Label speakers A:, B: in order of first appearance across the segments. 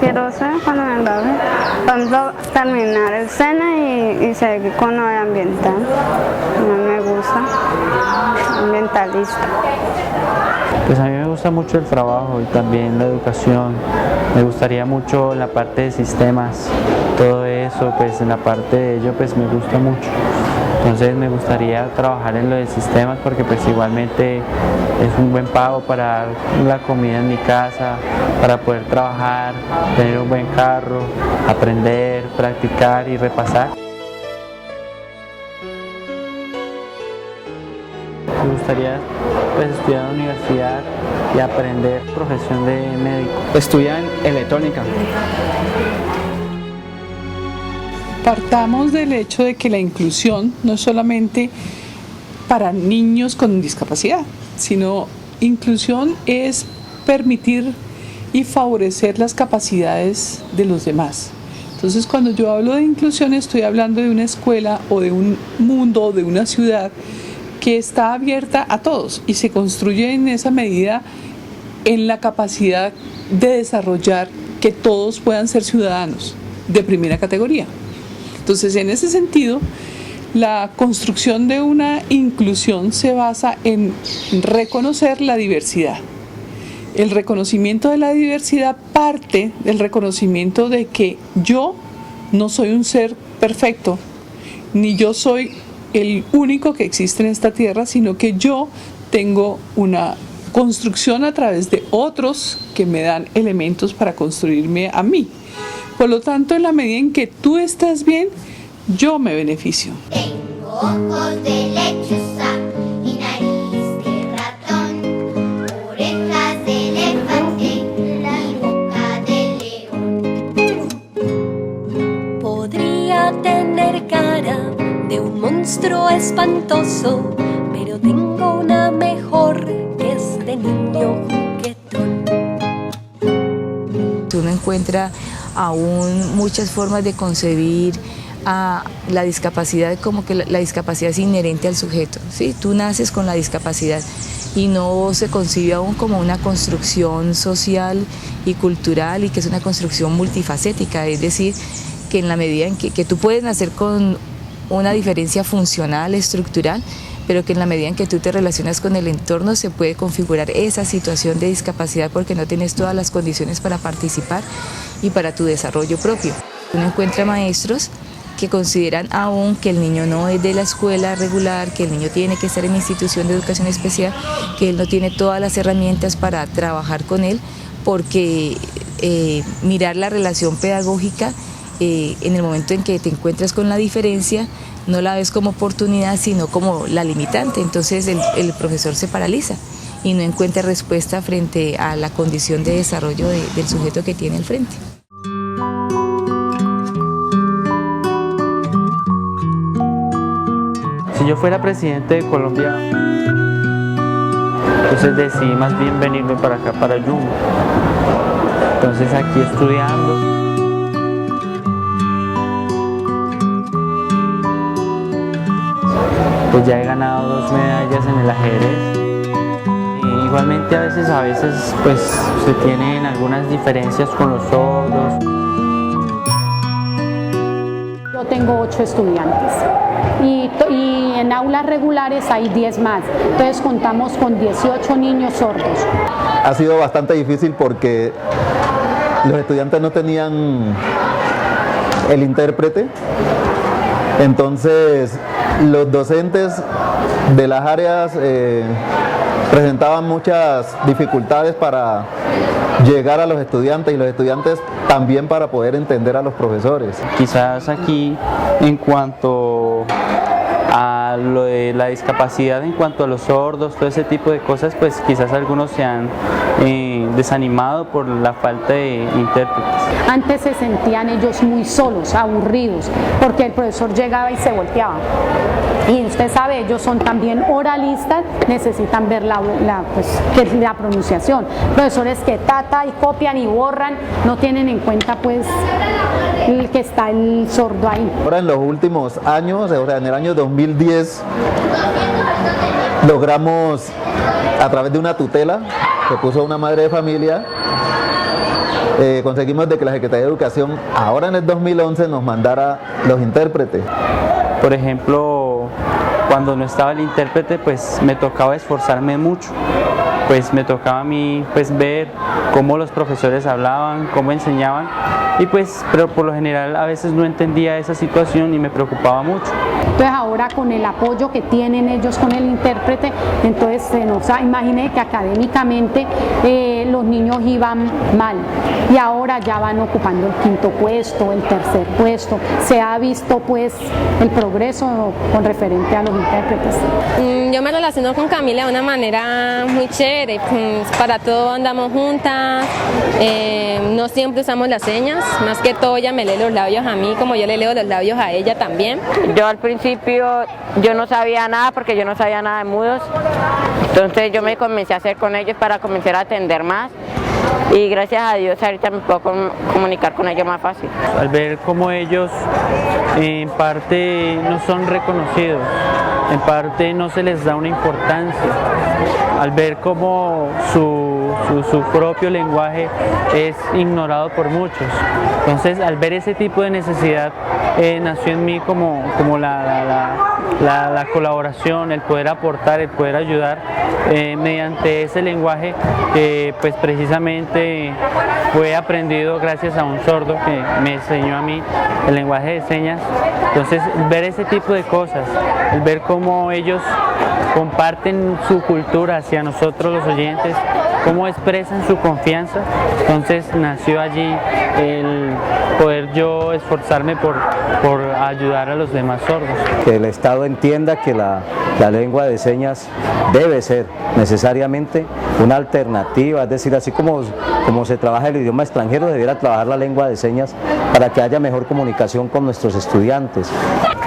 A: quiero ser cuando me gradúe. Por ejemplo, terminar el SENA y seguir con lo de ambiental. No me gusta. Ambientalista.
B: Pues a mí me gusta mucho el trabajo y también la educación. Me gustaría mucho la parte de sistemas, todo eso, pues en la parte de ello pues me gusta mucho. Entonces me gustaría trabajar en lo de sistemas porque pues igualmente es un buen pago para la comida en mi casa, para poder trabajar, tener un buen carro, aprender, practicar y repasar. Me gustaría pues estudiar en la universidad y aprender profesión de médico.
C: Estudian electrónica.
D: Partamos del hecho de que la inclusión no es solamente para niños con discapacidad, sino inclusión es permitir y favorecer las capacidades de los demás. Entonces, cuando yo hablo de inclusión, estoy hablando de una escuela o de un mundo o de una ciudad que está abierta a todos y se construye en esa medida en la capacidad de desarrollar que todos puedan ser ciudadanos de primera categoría. Entonces, en ese sentido, la construcción de una inclusión se basa en reconocer la diversidad. El reconocimiento de la diversidad parte del reconocimiento de que yo no soy un ser perfecto, ni yo soy el único que existe en esta tierra, sino que yo tengo una construcción a través de otros que me dan elementos para construirme a mí. Por lo tanto, en la medida en que tú estás bien, yo me beneficio.
E: Tengo ojos de lechuza y nariz de ratón, orejas de elefante y boca de león.
F: Podría tener cara de un monstruo espantoso, pero tengo una mejor que es de niño juguetón.
G: Uno encuentra aún muchas formas de concebir a la discapacidad como que la discapacidad es inherente al sujeto, ¿sí? Tú naces con la discapacidad y no se concibe aún como una construcción social y cultural y que es una construcción multifacética, es decir, que en la medida en que tú puedes nacer con una diferencia funcional, estructural, pero que en la medida en que tú te relacionas con el entorno se puede configurar esa situación de discapacidad porque no tienes todas las condiciones para participar y para tu desarrollo propio. Uno encuentra maestros que consideran aún que el niño no es de la escuela regular, que el niño tiene que estar en institución de educación especial, que él no tiene todas las herramientas para trabajar con él, porque mirar la relación pedagógica en el momento en que te encuentras con la diferencia, no la ves como oportunidad, sino como la limitante. Entonces el profesor se paraliza y no encuentra respuesta frente a la condición de desarrollo del sujeto que tiene al frente.
B: Si yo fuera presidente de Colombia, entonces decidí más bien venirme para acá, para Yumbo. Entonces aquí estudiando. Pues ya he ganado 2 medallas en el ajedrez. Igualmente a veces pues se tienen algunas diferencias con los sordos.
H: Yo tengo 8 estudiantes y en aulas regulares hay 10 más, entonces contamos con 18 niños sordos.
I: Ha sido bastante difícil porque los estudiantes no tenían el intérprete, entonces los docentes de las áreas presentaban muchas dificultades para llegar a los estudiantes y los estudiantes también para poder entender a los profesores.
B: Quizás aquí en cuanto a lo de la discapacidad, en cuanto a los sordos, todo ese tipo de cosas, pues quizás algunos se han desanimado por la falta de intérpretes.
H: Antes se sentían ellos muy solos, aburridos, porque el profesor llegaba y se volteaba. Y usted sabe, ellos son también oralistas, necesitan ver la pronunciación. Profesores que tata y copian y borran, no tienen en cuenta pues que está el sordo ahí.
I: Ahora en los últimos años, o sea en el año 2010, logramos a través de una tutela que puso una madre de familia, conseguimos de que la Secretaría de Educación ahora en el 2011 nos mandara los intérpretes.
B: Por ejemplo, cuando no estaba el intérprete, pues me tocaba esforzarme mucho. Pues me tocaba a mí pues ver cómo los profesores hablaban, cómo enseñaban y pues pero por lo general a veces no entendía esa situación y me preocupaba mucho.
H: Entonces ahora con el apoyo que tienen ellos con el intérprete, entonces imaginé que académicamente los niños iban mal y ahora ya van ocupando el 5.º puesto, el 3.er puesto. Se ha visto pues el progreso con referente a los intérpretes.
J: Yo me relaciono con Camila de una manera muy chévere, pues para todo andamos juntas, no siempre usamos las señas, más que todo ella me lee los labios a mí como yo le leo los labios a ella también.
K: Yo al principio yo no sabía nada porque yo no sabía nada de mudos, entonces yo me comencé a hacer con ellos para comenzar a atender más y gracias a Dios ahorita me puedo comunicar con ellos más fácil.
B: Al ver cómo ellos en parte no son reconocidos, en parte no se les da una importancia, al ver cómo su propio lenguaje es ignorado por muchos. Entonces, al ver ese tipo de necesidad, nació en mí como la colaboración, el poder aportar, el poder ayudar mediante ese lenguaje que pues precisamente fue aprendido gracias a un sordo que me enseñó a mí el lenguaje de señas. Entonces, ver ese tipo de cosas, el ver cómo ellos comparten su cultura hacia nosotros los oyentes, cómo expresan su confianza, entonces nació allí el poder yo esforzarme por ayudar a los demás sordos.
L: Que el Estado entienda que la lengua de señas debe ser necesariamente una alternativa, es decir, así como se trabaja el idioma extranjero, debiera trabajar la lengua de señas para que haya mejor comunicación con nuestros estudiantes.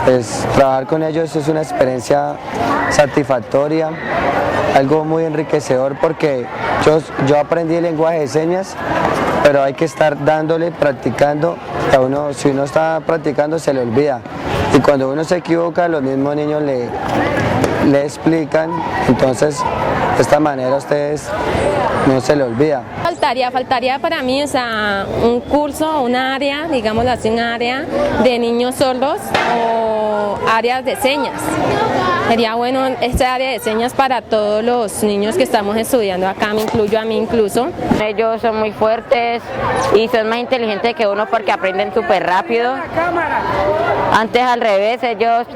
M: Pues trabajar con ellos es una experiencia satisfactoria, algo muy enriquecedor porque yo aprendí el lenguaje de señas, pero hay que estar dándole, practicando. Si uno está practicando se le olvida y cuando uno se equivoca los mismos niños le explican, entonces de esta manera a ustedes no se le olvida.
J: Faltaría para mí un curso, un área, digámoslo así, un área de niños sordos o áreas de señas. Sería bueno esta área de señas para todos los niños que estamos estudiando acá, me incluyo a mí incluso.
K: Ellos son muy fuertes y son más inteligentes que uno porque aprenden súper rápido. Antes al revés, ellos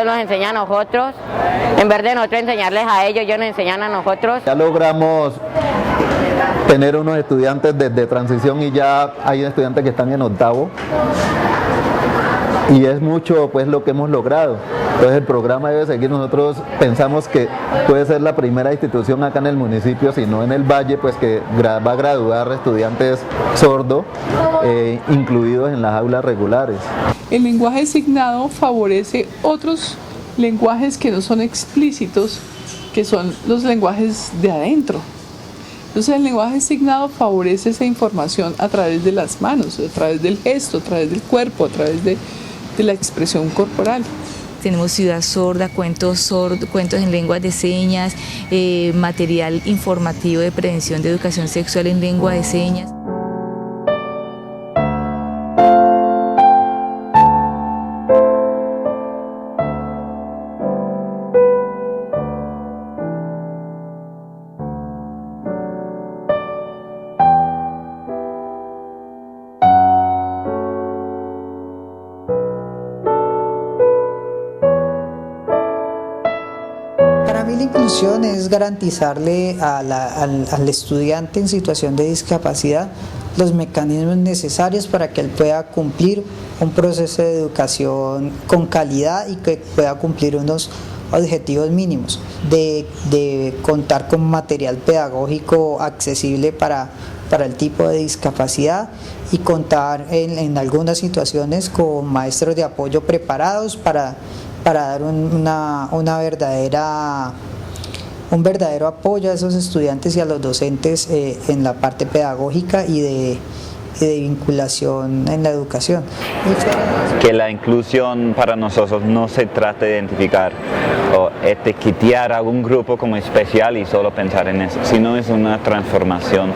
K: nos enseñan a nosotros, en vez de nosotros enseñarles a ellos nos enseñan a nosotros.
I: Ya logramos tener unos estudiantes de transición y ya hay estudiantes que están en 8º. Y es mucho pues lo que hemos logrado. Entonces el programa debe seguir. Nosotros pensamos que puede ser la primera institución acá en el municipio, si no en el valle, pues que va a graduar estudiantes sordos incluidos en las aulas regulares.
D: El lenguaje signado favorece otros lenguajes que no son explícitos, que son los lenguajes de adentro. Entonces el lenguaje signado favorece esa información a través de las manos, a través del gesto, a través del cuerpo, a través de la expresión corporal.
G: Tenemos Ciudad Sorda, cuentos en lenguas de señas, material informativo de prevención de educación sexual en lengua de señas.
N: Para mí la inclusión es garantizarle al estudiante en situación de discapacidad los mecanismos necesarios para que él pueda cumplir un proceso de educación con calidad y que pueda cumplir unos objetivos mínimos, de contar con material pedagógico accesible para el tipo de discapacidad y contar en algunas situaciones con maestros de apoyo preparados para dar un verdadero apoyo a esos estudiantes y a los docentes en la parte pedagógica y de vinculación en la educación.
O: Que la inclusión para nosotros no se trata de identificar etiquetar a un grupo como especial y solo pensar en eso, sino es una transformación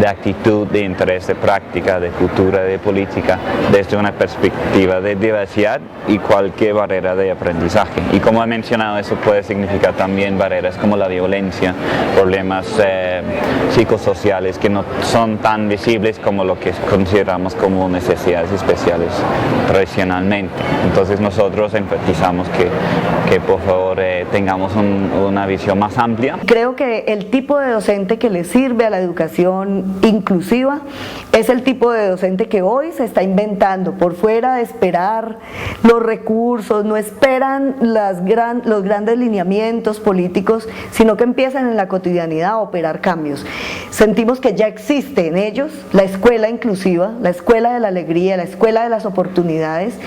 O: de actitud, de interés, de práctica, de cultura, de política, desde una perspectiva de diversidad y cualquier barrera de aprendizaje. Y como he mencionado, eso puede significar también barreras como la violencia, problemas psicosociales que no son tan visibles como lo que consideramos como necesidades especiales tradicionalmente. Entonces nosotros enfatizamos que por favor tengamos una visión más amplia.
P: Creo que el tipo de docente que le sirve a la educación inclusiva es el tipo de docente que hoy se está inventando, por fuera de esperar los recursos, no esperan los grandes lineamientos políticos, sino que empiezan en la cotidianidad a operar cambios. Sentimos que ya existe en ellos la escuela inclusiva, la escuela de la alegría, la escuela de las oportunidades.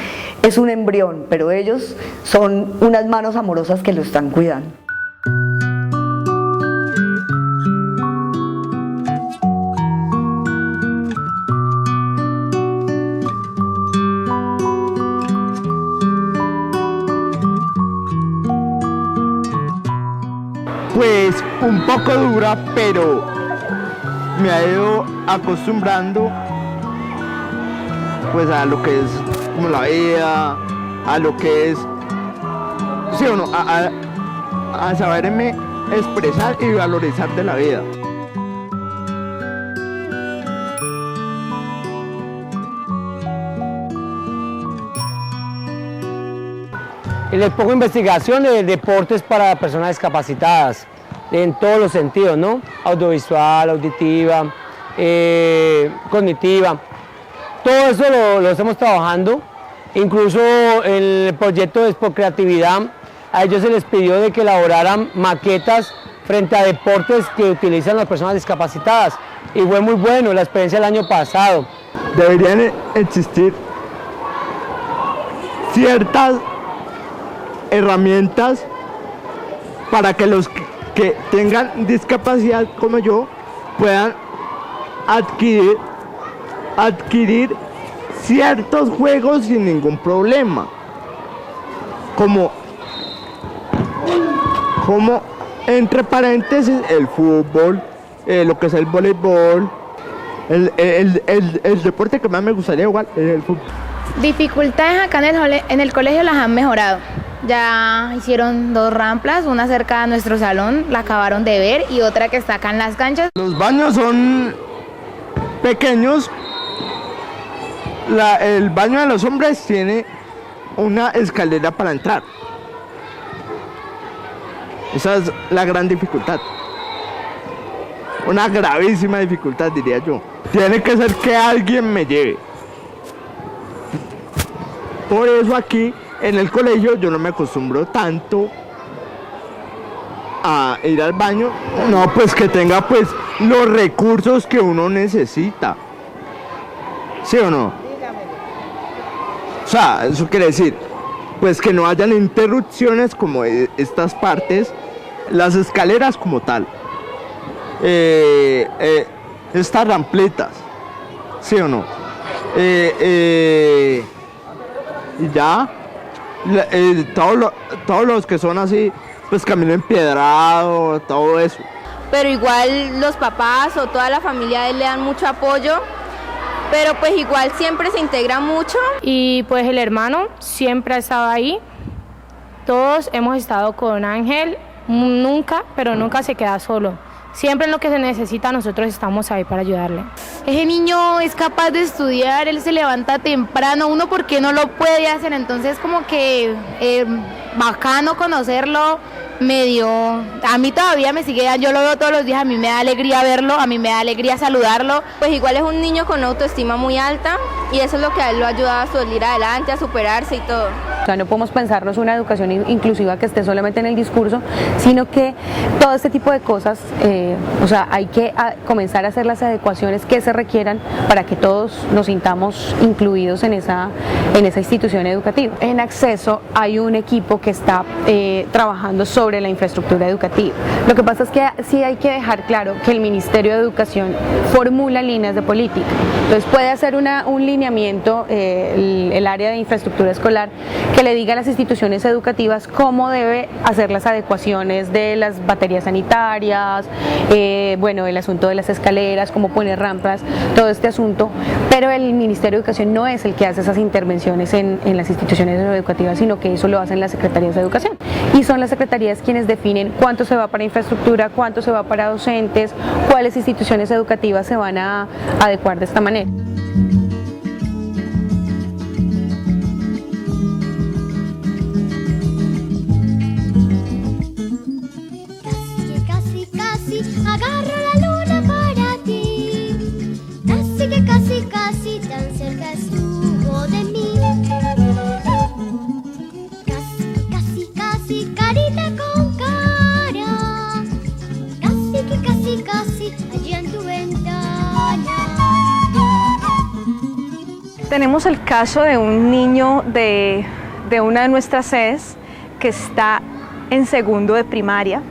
P: Es un embrión, pero ellos son unas manos amorosas que lo están cuidando.
Q: Pues un poco dura, pero me ha ido acostumbrando pues a lo que es como la vida, a lo que es, sí o no, a saberme expresar y valorizar de la vida.
R: Les pongo investigación de deportes para personas discapacitadas, en todos los sentidos, ¿no? Audiovisual, auditiva, cognitiva. Todo eso lo estamos trabajando. Incluso en el proyecto de Expocreatividad, a ellos se les pidió de que elaboraran maquetas frente a deportes que utilizan las personas discapacitadas. Y fue muy bueno la experiencia del año pasado.
Q: Deberían existir ciertas herramientas para que los que tengan discapacidad como yo puedan adquirir ciertos juegos sin ningún problema, como entre paréntesis el fútbol, lo que es el voleibol, el deporte que más me gustaría igual es el fútbol.
S: Dificultades acá en el colegio las han mejorado. Ya hicieron 2 ramplas, una cerca a nuestro salón, la acabaron de ver, y otra que está acá en las canchas.
Q: Los baños son pequeños. El baño de los hombres tiene una escalera para entrar. Esa es la gran dificultad. Una gravísima dificultad, diría yo. Tiene que ser que alguien me lleve. Por eso aquí en el colegio yo no me acostumbro tanto a ir al baño. No, pues que tenga pues los recursos que uno necesita. ¿Sí o no? O sea, eso quiere decir, pues que no hayan interrupciones como estas partes, las escaleras como tal, estas rampletas, ¿sí o no? Y ya, todos los que son así, pues camino empedrado, todo eso.
T: Pero igual los papás o toda la familia de él le dan mucho apoyo, pero pues igual siempre se integra mucho.
U: Y pues el hermano siempre ha estado ahí, todos hemos estado con Ángel, nunca, pero nunca se queda solo. Siempre en lo que se necesita nosotros estamos ahí para ayudarle.
S: Ese niño es capaz de estudiar, él se levanta temprano, uno porque no lo puede hacer, entonces como que bacano conocerlo, a mí todavía me sigue, yo lo veo todos los días, a mí me da alegría verlo, a mí me da alegría saludarlo.
T: Pues igual es un niño con autoestima muy alta y eso es lo que a él lo ayuda a salir adelante, a superarse y todo.
V: O sea, no podemos pensarnos una educación inclusiva que esté solamente en el discurso, sino que todo este tipo de cosas, o sea, hay que comenzar a hacer las adecuaciones que se requieran para que todos nos sintamos incluidos en esa institución educativa. En Acceso hay un equipo que está trabajando sobre la infraestructura educativa. Lo que pasa es que sí hay que dejar claro que el Ministerio de Educación formula líneas de política. Entonces puede hacer un lineamiento el área de infraestructura escolar que le diga a las instituciones educativas cómo debe hacer las adecuaciones de las baterías sanitarias, bueno, el asunto de las escaleras, cómo poner rampas, todo este asunto, pero el Ministerio de Educación no es el que hace esas intervenciones en las instituciones educativas, sino que eso lo hacen las secretarías de educación, y son las secretarías quienes definen cuánto se va para infraestructura, cuánto se va para docentes, cuáles instituciones educativas se van a adecuar de esta manera.
E: Agarro la luna para ti, así que casi, casi tan cerca estuvo de mí. Casi, casi, casi, carita con cara, casi que casi, casi allí en tu ventana.
A: Tenemos el caso de un niño de una de nuestras sedes que está en segundo de primaria,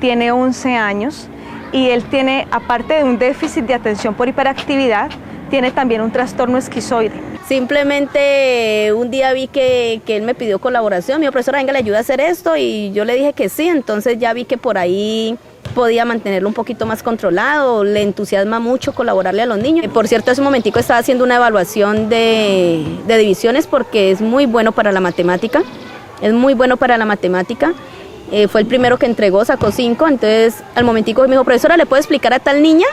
A: tiene 11 años. Y él tiene, aparte de un déficit de atención por hiperactividad, tiene también un trastorno esquizoide.
C: Simplemente un día vi que él me pidió colaboración, mi dijo, profesora, venga, le ayuda a hacer esto, y yo le dije que sí, entonces ya vi que por ahí podía mantenerlo un poquito más controlado, le entusiasma mucho colaborarle a los niños. Por cierto, hace un momentico estaba haciendo una evaluación de divisiones porque es muy bueno para la matemática, es muy bueno para la matemática. Fue el primero que entregó, sacó 5, entonces al momentico me dijo, profesora, ¿le puedo explicar a tal niña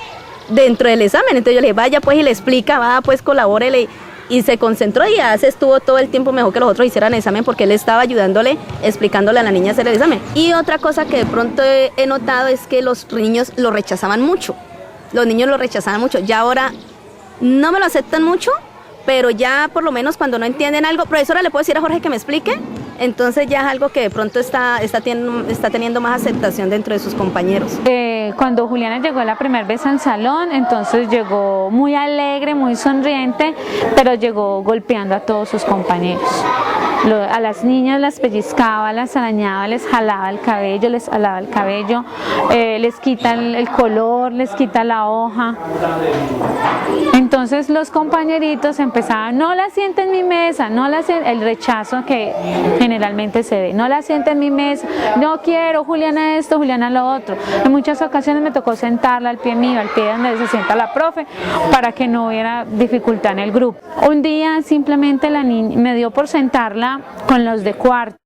C: dentro del examen? Entonces yo le dije, vaya pues y le explica, va pues colabórele, y se concentró y ya se estuvo todo el tiempo mejor que los otros hicieran el examen porque él estaba ayudándole, explicándole a la niña hacer el examen. Y otra cosa que de pronto he notado es que los niños lo rechazaban mucho, ya ahora no me lo aceptan mucho, pero ya por lo menos cuando no entienden algo, profesora, ¿le puedo decir a Jorge que me explique? Entonces ya es algo que de pronto está teniendo más aceptación dentro de sus compañeros.
W: Cuando Juliana llegó la primera vez al salón, entonces llegó muy alegre, muy sonriente, pero llegó golpeando a todos sus compañeros. A las niñas las pellizcaba, las arañaba, les jalaba el cabello, les quita el color, les quita la hoja. Entonces los compañeritos empezaban, no la siente en mi mesa, el rechazo que generalmente se ve, no la siente en mi mesa, no quiero, Juliana esto, Juliana lo otro. En muchas ocasiones me tocó sentarla al pie mío, al pie donde se sienta la profe, para que no hubiera dificultad en el grupo. Un día simplemente la niña me dio por sentarla con los de cuarto.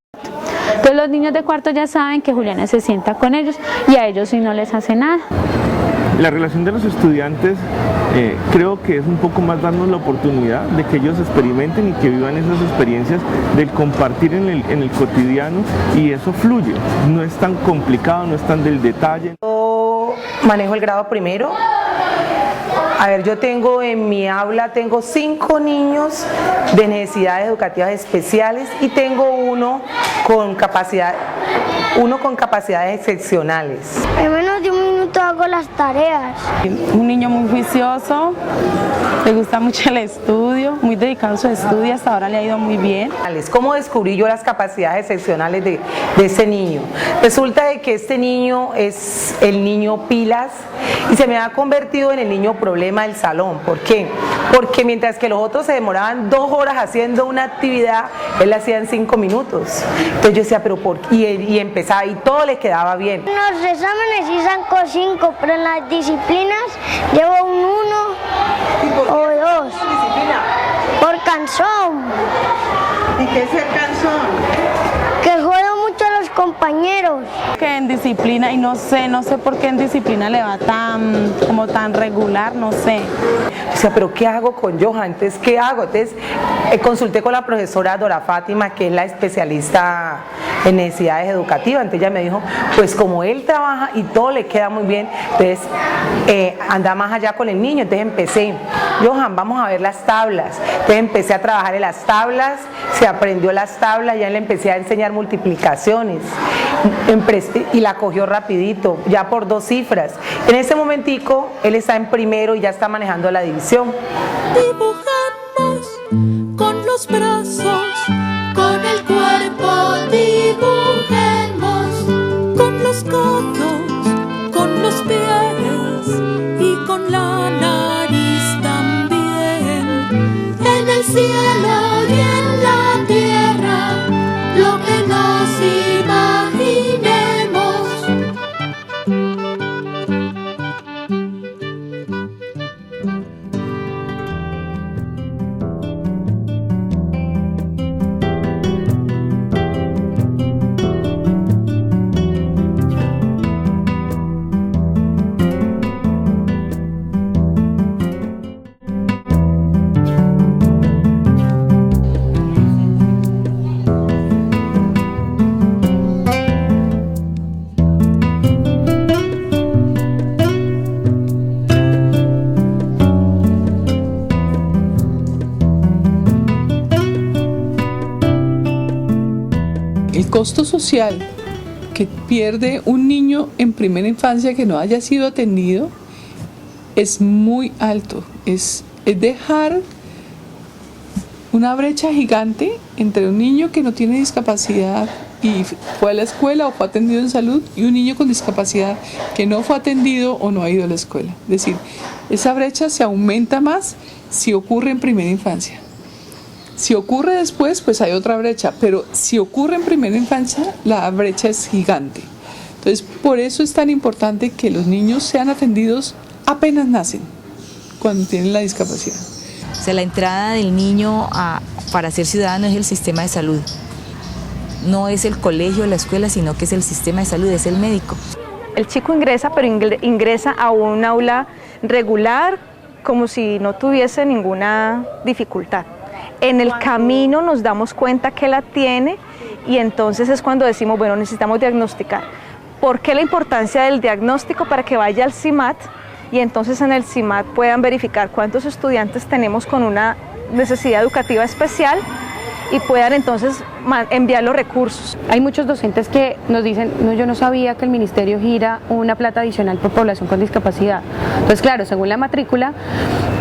W: Entonces los niños de cuarto ya saben que Juliana se sienta con ellos y a ellos sí no les hace nada.
X: La relación de los estudiantes creo que es un poco más darnos la oportunidad de que ellos experimenten y que vivan esas experiencias del compartir en el cotidiano, y eso fluye, no es tan complicado, no es tan del detalle.
Y: Yo manejo el grado primero. A ver, yo tengo en mi aula 5 niños de necesidades educativas especiales y tengo uno con capacidades excepcionales.
E: En menos de un minuto hago las tareas.
Z: Un niño muy juicioso, le gusta mucho el estudio, muy dedicado a su estudio, hasta ahora le ha ido muy bien.
Y: ¿Cómo descubrí yo las capacidades excepcionales de ese niño? Resulta de que este niño es el niño pilas y se me ha convertido en el niño problema del salón. ¿Por qué? Porque mientras que los otros se demoraban 2 horas haciendo una actividad, él la hacía en 5 minutos. Entonces yo decía, pero ¿por qué? Y empezaba y todo le quedaba bien.
E: En los exámenes sí saco 5, pero en las disciplinas llevo un 1 o 2. Por cansón.
Z: ¿Y qué es el cansón?
E: Que juego mucho a los compañeros.
Z: Que en disciplina, y no sé por qué en disciplina le va tan regular, no sé.
Y: O sea, pero ¿qué hago con Johan? Entonces, ¿qué hago? Entonces, consulté con la profesora Dora Fátima, que es la especialista en necesidades educativas. Entonces ella me dijo, pues como él trabaja y todo le queda muy bien, entonces anda más allá con el niño. Entonces empecé, Johan, vamos a ver las tablas. Entonces empecé a trabajar en las tablas, se aprendió las tablas, ya le empecé a enseñar multiplicaciones y la cogió rapidito, ya por 2 cifras. En ese momentico él está en primero y ya está manejando la división.
E: Dibujamos con los brazos, con el cuerpo dibujemos, con los codos, con los pies y con la nariz también. En el cielo y en la tierra
D: costo social que pierde un niño en primera infancia que no haya sido atendido es muy alto. Es dejar una brecha gigante entre un niño que no tiene discapacidad y fue a la escuela o fue atendido en salud y un niño con discapacidad que no fue atendido o no ha ido a la escuela. Es decir, esa brecha se aumenta más si ocurre en primera infancia. Si ocurre después, pues hay otra brecha, pero si ocurre en primera infancia, la brecha es gigante. Entonces, por eso es tan importante que los niños sean atendidos apenas nacen, cuando tienen la discapacidad.
G: O sea, la entrada del niño para ser ciudadano es el sistema de salud. No es el colegio o la escuela, sino que es el sistema de salud, es el médico.
A: El chico ingresa, pero ingresa a un aula regular, como si no tuviese ninguna dificultad. En el camino nos damos cuenta que la tiene y entonces es cuando decimos, bueno, necesitamos diagnosticar. ¿Por qué la importancia del diagnóstico? Para que vaya al CIMAT y entonces en el CIMAT puedan verificar cuántos estudiantes tenemos con una necesidad educativa especial y puedan entonces enviar los recursos.
V: Hay muchos docentes que nos dicen, no, yo no sabía que el ministerio gira una plata adicional por población con discapacidad. Entonces, claro, según la matrícula,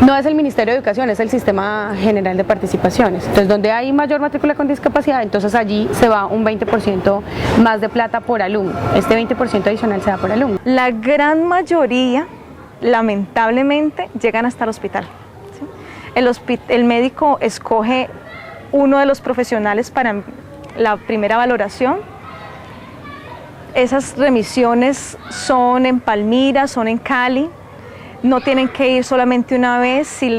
V: no es el Ministerio de Educación, es el Sistema General de Participaciones. Entonces, donde hay mayor matrícula con discapacidad, entonces allí se va un 20% más de plata por alumno. Este 20% adicional se da por alumno.
A: La gran mayoría, lamentablemente, llegan hasta el hospital. ¿Sí? El médico escoge uno de los profesionales para la primera valoración. Esas remisiones son en Palmira, son en Cali, no tienen que ir solamente una vez. Si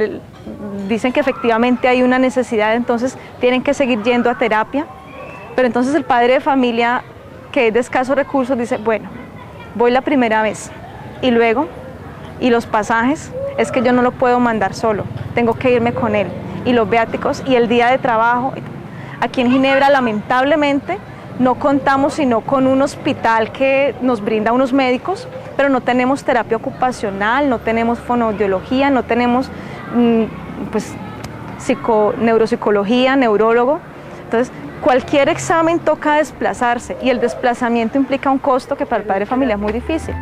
A: dicen que efectivamente hay una necesidad, entonces tienen que seguir yendo a terapia, pero entonces el padre de familia que es de escasos recursos dice, bueno, voy la primera vez y luego, y los pasajes, es que yo no lo puedo mandar solo, tengo que irme con él. Y los viáticos y el día de trabajo. Aquí en Ginebra, lamentablemente, no contamos sino con un hospital que nos brinda unos médicos, pero no tenemos terapia ocupacional, no tenemos fonoaudiología, no tenemos neuropsicología, neurólogo. Entonces, cualquier examen toca desplazarse y el desplazamiento implica un costo que para el padre de familia es muy difícil.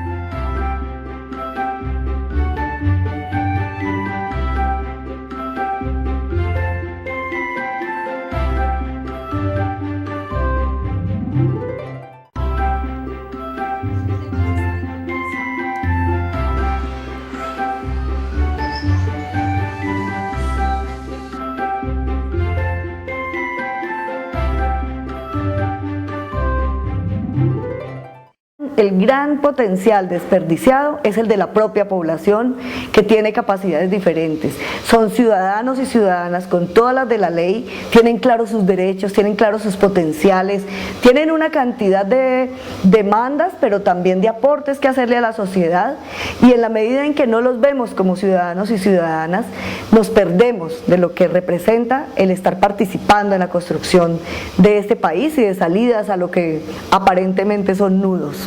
P: El gran potencial desperdiciado es el de la propia población que tiene capacidades diferentes. Son ciudadanos y ciudadanas con todas las de la ley, tienen claros sus derechos, tienen claros sus potenciales, tienen una cantidad de demandas, pero también de aportes que hacerle a la sociedad, y en la medida en que no los vemos como ciudadanos y ciudadanas, nos perdemos de lo que representa el estar participando en la construcción de este país y de salidas a lo que aparentemente son nudos.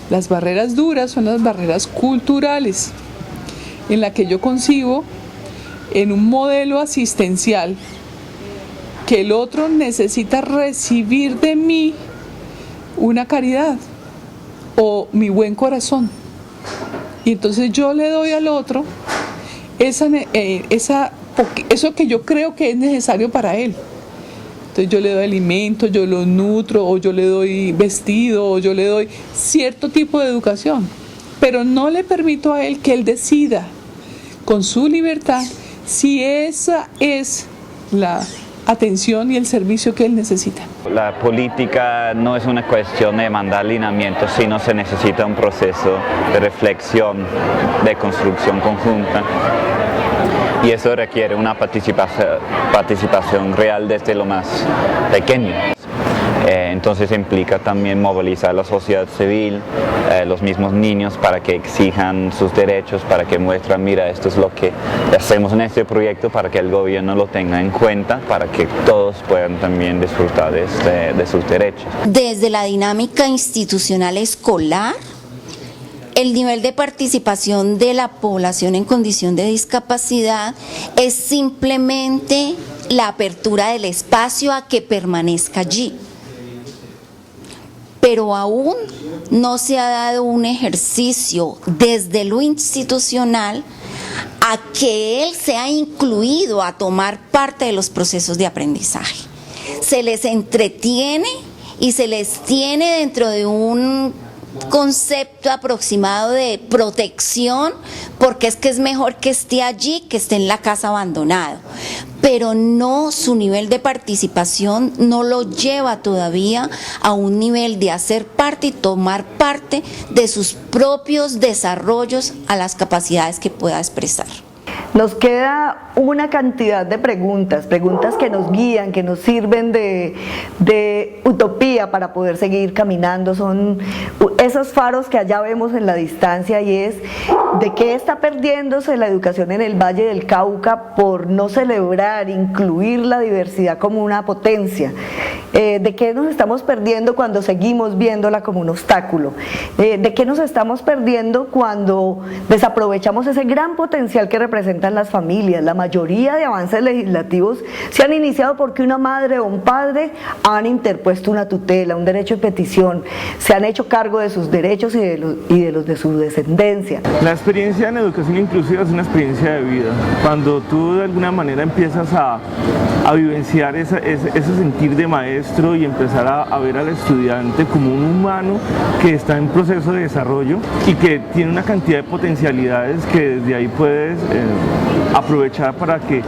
D: Las barreras duras son las barreras culturales, en la que yo concibo en un modelo asistencial que el otro necesita recibir de mí una caridad o mi buen corazón. Y entonces yo le doy al otro eso que yo creo que es necesario para él. Entonces yo le doy alimento, yo lo nutro, o yo le doy vestido, o yo le doy cierto tipo de educación, pero no le permito a él que él decida con su libertad si esa es la atención y el servicio que él necesita.
O: La política no es una cuestión de mandar lineamientos, sino se necesita un proceso de reflexión, de construcción conjunta. Y eso requiere una participación real desde lo más pequeño. Entonces implica también movilizar la sociedad civil, los mismos niños para que exijan sus derechos, para que muestren, mira, esto es lo que hacemos en este proyecto, para que el gobierno lo tenga en cuenta, para que todos puedan también disfrutar de sus derechos.
B: Desde la dinámica institucional escolar, el nivel de participación de la población en condición de discapacidad es simplemente la apertura del espacio a que permanezca allí. pero aún no se ha dado un ejercicio desde lo institucional a que él sea incluido a tomar parte de los procesos de aprendizaje. Se les entretiene y se les tiene dentro de un concepto aproximado de protección, porque es que es mejor que esté allí que esté en la casa abandonado, pero no, su nivel de participación no lo lleva todavía a un nivel de hacer parte y tomar parte de sus propios desarrollos a las capacidades que pueda expresar.
P: Nos queda una cantidad de preguntas que nos guían, que nos sirven de utopía para poder seguir caminando. Son esos faros que allá vemos en la distancia, y es de qué está perdiéndose la educación en el Valle del Cauca por no celebrar, incluir la diversidad como una potencia. ¿De qué nos estamos perdiendo cuando seguimos viéndola como un obstáculo? ¿De qué nos estamos perdiendo cuando desaprovechamos ese gran potencial que representan las familias? La mayoría de avances legislativos se han iniciado porque una madre o un padre han interpuesto una tutela, un derecho de petición, se han hecho cargo de sus derechos y de los de su descendencia.
X: La experiencia en educación inclusiva es una experiencia de vida. Cuando tú de alguna manera empiezas a vivenciar ese sentir de maestro y empezar a ver al estudiante como un humano que está en proceso de desarrollo y que tiene una cantidad de potencialidades que desde ahí puedes aprovechar para que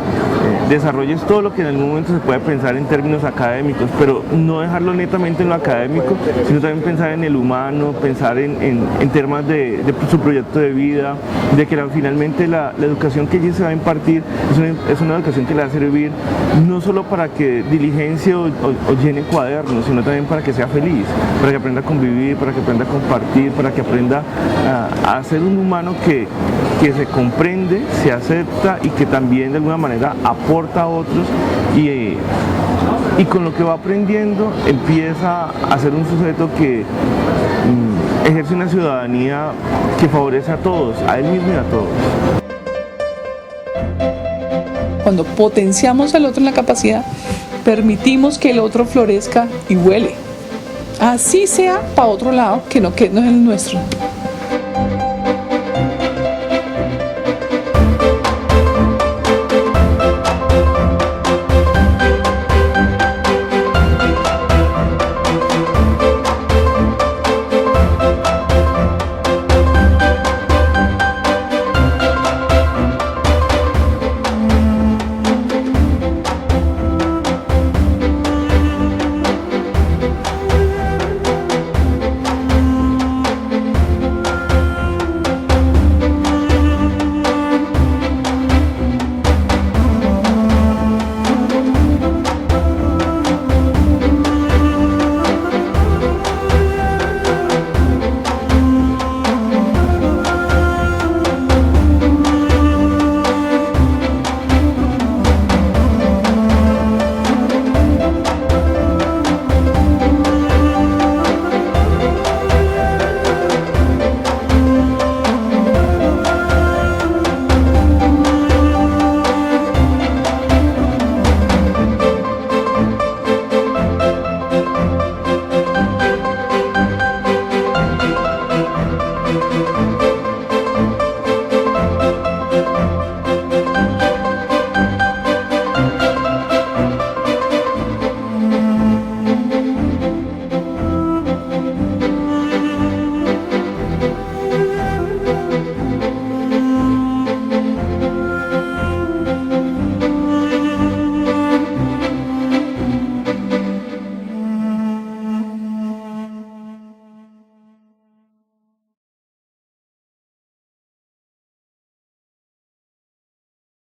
X: desarrolles todo lo que en algún momento se puede pensar en términos académicos, pero no dejarlo netamente en lo académico, sino también pensar en el humano, pensar en temas de su proyecto de vida, de que finalmente la educación que allí se va a impartir es una educación que le va a servir no solo para que diligencie o llene cuadernos, sino también para que sea feliz, para que aprenda a convivir, para que aprenda a compartir, para que aprenda a ser un humano que se comprende, se acepta y que también de alguna manera aporta a otros, y con lo que va aprendiendo empieza a ser un sujeto que ejerce una ciudadanía que favorece a todos, a él mismo y a todos.
D: Cuando potenciamos al otro en la capacidad, permitimos que el otro florezca y huele. Así sea para otro lado, que no es el nuestro.